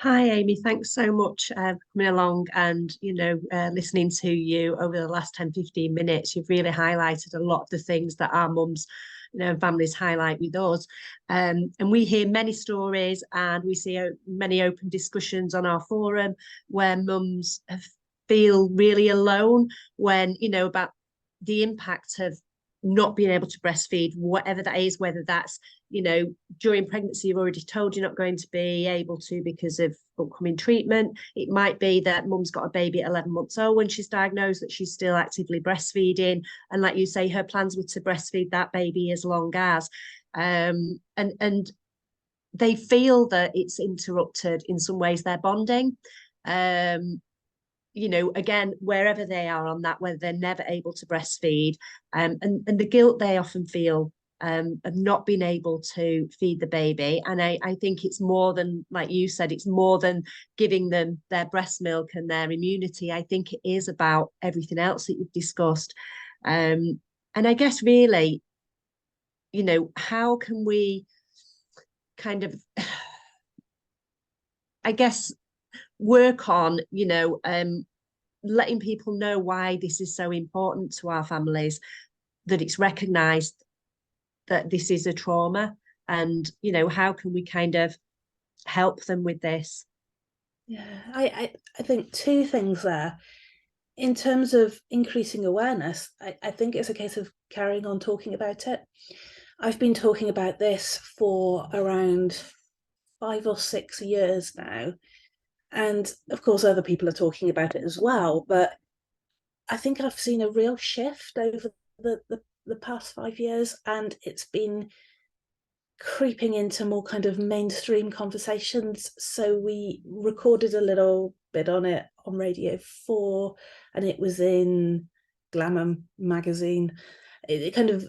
Hi, Amy. Thanks so much for coming along and, listening to you over the last 10, 15 minutes. You've really highlighted a lot of the things that our mums, and families highlight with us. And we hear many stories and we see many open discussions on our forum where mums feel really alone when, about the impact of not being able to breastfeed, whatever that is, whether that's, during pregnancy, you've already told you're not going to be able to because of upcoming treatment. It might be that mum's got a baby at 11 months old when she's diagnosed, that she's still actively breastfeeding. And like you say, her plans were to breastfeed that baby as long as. And they feel that it's interrupted in some ways their bonding. Again, wherever they are on that, whether they're never able to breastfeed, and the guilt they often feel of not being able to feed the baby. And I think it's more than, like you said, it's more than giving them their breast milk and their immunity. I think it is about everything else that you've discussed. And I guess really, how can we kind of, I guess, work on, letting people know why this is so important to our families, that it's recognised that this is a trauma, and, how can we kind of help them with this? Yeah, I think two things there. In terms of increasing awareness, I think it's a case of carrying on talking about it. I've been talking about this for around 5 or 6 years now. And of course, other people are talking about it as well. But I think I've seen a real shift over the past 5 years, and it's been creeping into more kind of mainstream conversations. So we recorded a little bit on it on Radio 4, and it was in Glamour magazine. It kind of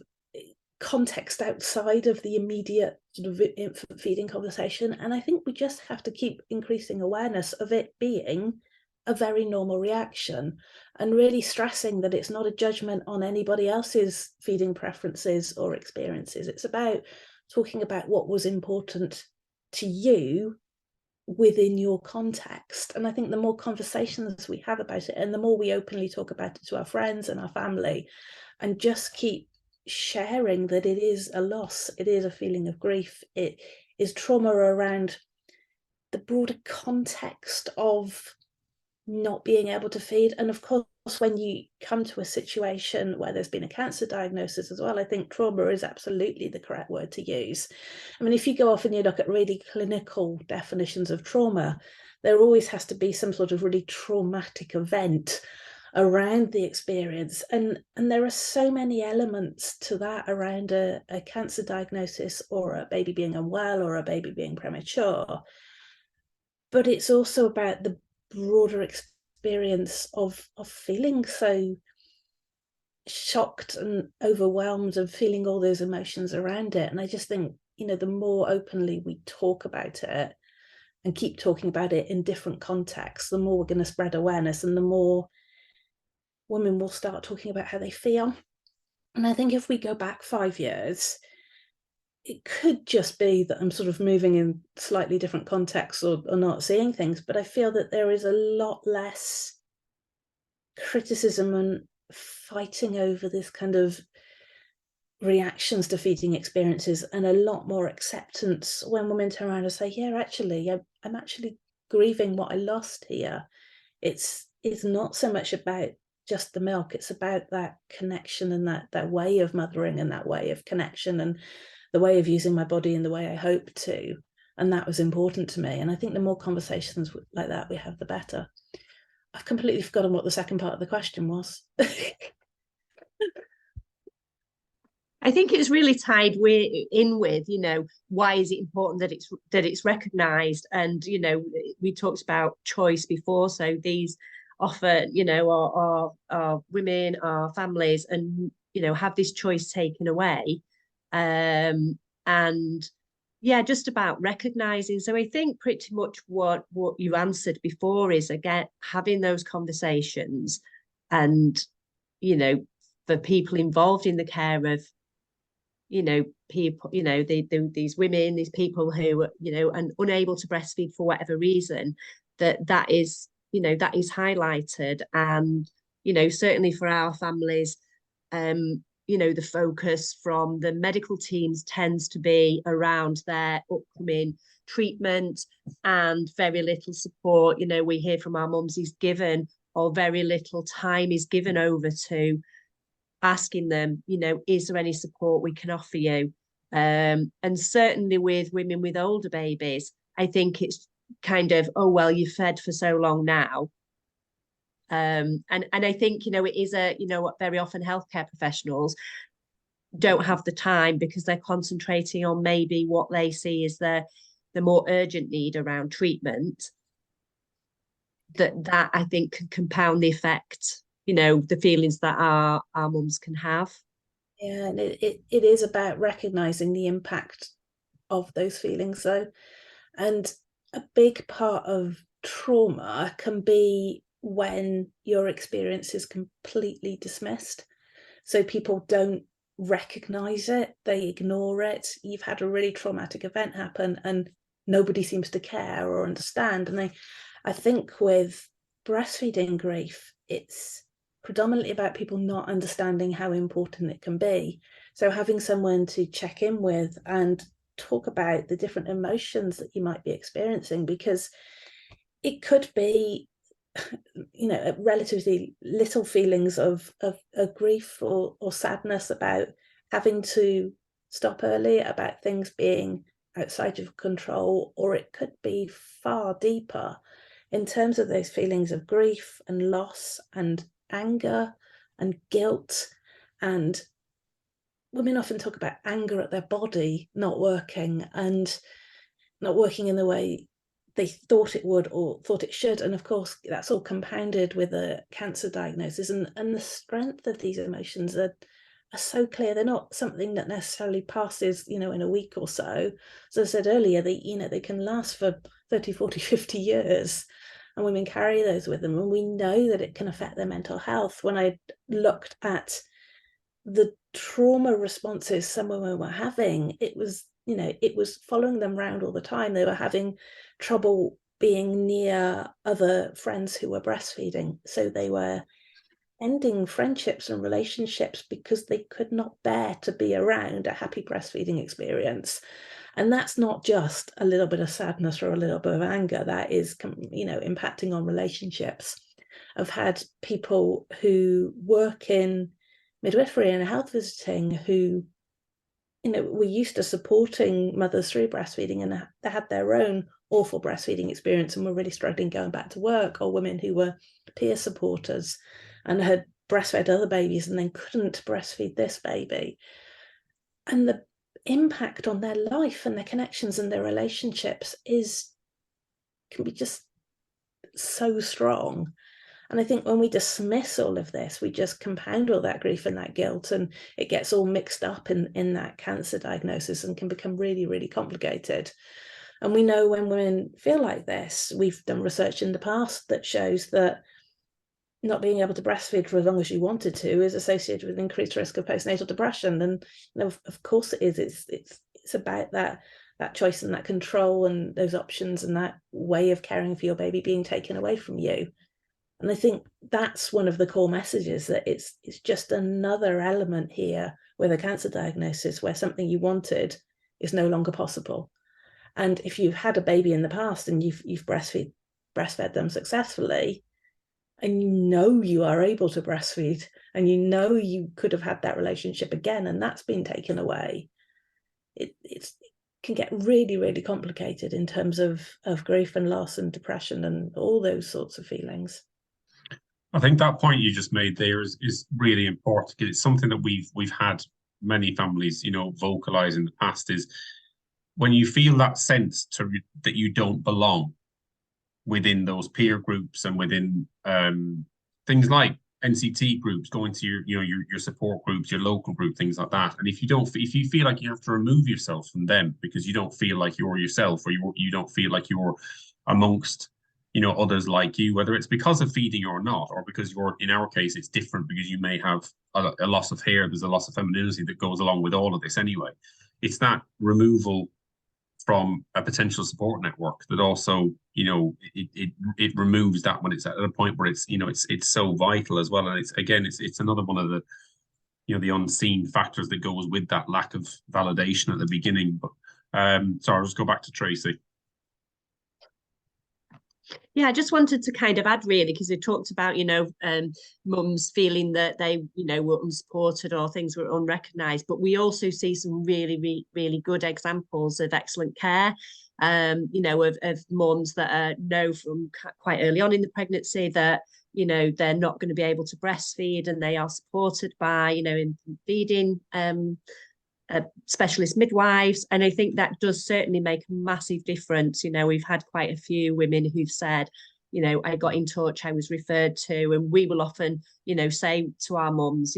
context outside of the immediate sort of infant feeding conversation. And I think we just have to keep increasing awareness of it being a very normal reaction, and really stressing that it's not a judgment on anybody else's feeding preferences or experiences. It's about talking about what was important to you within your context. And I think the more conversations we have about it, and the more we openly talk about it to our friends and our family, and just keep sharing that it is a loss, it is a feeling of grief, it is trauma around the broader context of not being able to feed. And of course, when you come to a situation where there's been a cancer diagnosis as well, I think trauma is absolutely the correct word to use. I mean, if you go off and you look at really clinical definitions of trauma, there always has to be some sort of really traumatic event around the experience. And there are so many elements to that around a cancer diagnosis, or a baby being unwell, or a baby being premature. But it's also about the broader experience of feeling so shocked and overwhelmed, and feeling all those emotions around it. And I just think, the more openly we talk about it and keep talking about it in different contexts, the more we're going to spread awareness, and the more women will start talking about how they feel. And I think if we go back 5 years, it could just be that I'm sort of moving in slightly different contexts, or not seeing things, but I feel that there is a lot less criticism and fighting over this kind of reactions to feeding experiences, and a lot more acceptance when women turn around and say, yeah, actually, I'm actually grieving what I lost here. It's not so much about just the milk, it's about that connection, and that way of mothering, and that way of connection, and the way of using my body in the way I hope to. And that was important to me. And I think the more conversations like that we have, the better. I've completely forgotten what the second part of the question was. I think it's really tied in with, why is it important that it's recognised? And, we talked about choice before. So these often, our women, our families, and, have this choice taken away. And yeah, just about recognising. So I think pretty much what you answered before is, again, having those conversations, and, for people involved in the care of people, these women, these people who are, and unable to breastfeed for whatever reason, that is, that is highlighted. And, certainly for our families, the focus from the medical teams tends to be around their upcoming treatment and very little support. We hear from our mums is given, or very little time is given over to asking them, is there any support we can offer you? And certainly with women with older babies, I think it's kind of, oh, well, you've fed for so long now. And I think, it is very often healthcare professionals don't have the time because they're concentrating on maybe what they see as the more urgent need around treatment. That I think can compound the effect, the feelings that our mums can have. Yeah, and it is about recognizing the impact of those feelings, though. And a big part of trauma can be when your experience is completely dismissed. So people don't recognize it, they ignore it. You've had a really traumatic event happen and nobody seems to care or understand. And I think with breastfeeding grief, it's predominantly about people not understanding how important it can be. So having someone to check in with and talk about the different emotions that you might be experiencing, because it could be, relatively little feelings of grief or sadness about having to stop early, about things being outside of control, or it could be far deeper in terms of those feelings of grief and loss and anger and guilt. And women often talk about anger at their body not working and not working in the way they thought it would or thought it should. And of course, that's all compounded with a cancer diagnosis. And the strength of these emotions are so clear. They're not something that necessarily passes, in a week or so. As I said earlier, they can last for 30, 40, 50 years. And women carry those with them. And we know that it can affect their mental health. When I looked at the trauma responses some women were having, it was following them around all the time. They were having trouble being near other friends who were breastfeeding. So they were ending friendships and relationships because they could not bear to be around a happy breastfeeding experience. And that's not just a little bit of sadness or a little bit of anger. That is, impacting on relationships. I've had people who work in midwifery and health visiting who, were used to supporting mothers through breastfeeding, and they had their own awful breastfeeding experience and were really struggling going back to work, or women who were peer supporters and had breastfed other babies and then couldn't breastfeed this baby. And the impact on their life and their connections and their relationships can be just so strong. And I think when we dismiss all of this, we just compound all that grief and that guilt, and it gets all mixed up in that cancer diagnosis and can become really, really complicated. And we know when women feel like this, we've done research in the past that shows that not being able to breastfeed for as long as you wanted to is associated with increased risk of postnatal depression. And of course it is. It's about that choice and that control and those options and that way of caring for your baby being taken away from you. And I think that's one of the core messages, that it's just another element here with a cancer diagnosis where something you wanted is no longer possible. And if you've had a baby in the past and you've breastfed them successfully, and you are able to breastfeed, and you could have had that relationship again, and that's been taken away, it can get really, really complicated in terms of grief and loss and depression and all those sorts of feelings. I think that point you just made there is really important, because it's something that we've had many families, vocalize in the past, is when you feel that sense that you don't belong within those peer groups and within things like NCT groups, going to your support groups, your local group, things like that. And if you feel like you have to remove yourself from them because you don't feel like you're yourself, or you don't feel like you're amongst others like you, whether it's because of feeding or not, or because in our case, it's different because you may have a loss of hair, there's a loss of femininity that goes along with all of this anyway. It's that removal from a potential support network that also, it removes that when it's at a point where it's so vital as well. And it's another one of the, the unseen factors that goes with that lack of validation at the beginning. But sorry, I'll just go back to Tracy. Yeah, I just wanted to kind of add really, because we talked about, mums feeling that they, were unsupported or things were unrecognised, but we also see some really, really good examples of excellent care, of mums that know from quite early on in the pregnancy that, they're not going to be able to breastfeed, and they are supported by, infant feeding specialist midwives. And I think that does certainly make a massive difference. We've had quite a few women who've said, I got in touch, I was referred to, and we will often, say to our mums,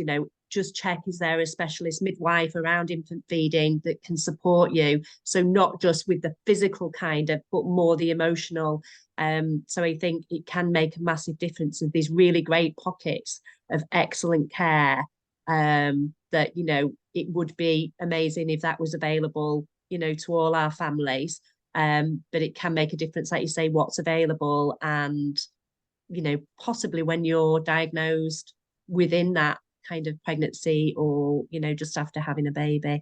just check, is there a specialist midwife around infant feeding that can support you? So not just with the physical kind of, but more the emotional. So I think it can make a massive difference in these really great pockets of excellent care, that, it would be amazing if that was available, to all our families. But it can make a difference, like you say, what's available, and, possibly when you're diagnosed within that kind of pregnancy, or, just after having a baby.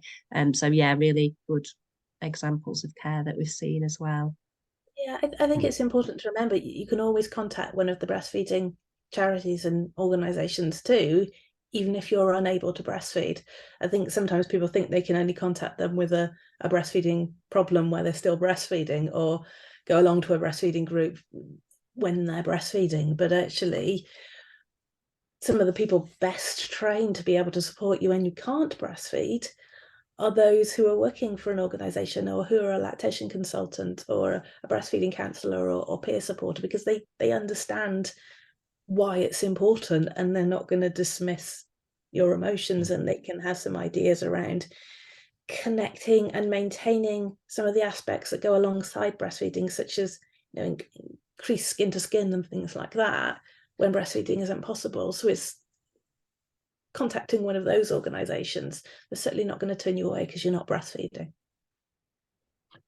So yeah, really good examples of care that we've seen as well. Yeah, I think it's important to remember you can always contact one of the breastfeeding charities and organisations too, even if you're unable to breastfeed. I think sometimes people think they can only contact them with a breastfeeding problem where they're still breastfeeding, or go along to a breastfeeding group when they're breastfeeding. But actually, some of the people best trained to be able to support you when you can't breastfeed are those who are working for an organisation, or who are a lactation consultant, or a breastfeeding counsellor, or peer supporter, because they understand why it's important, and they're not going to dismiss your emotions, and they can have some ideas around connecting and maintaining some of the aspects that go alongside breastfeeding, such as increased skin to skin and things like that when breastfeeding isn't possible. So it's contacting one of those organisations. They're certainly not going to turn you away because you're not breastfeeding.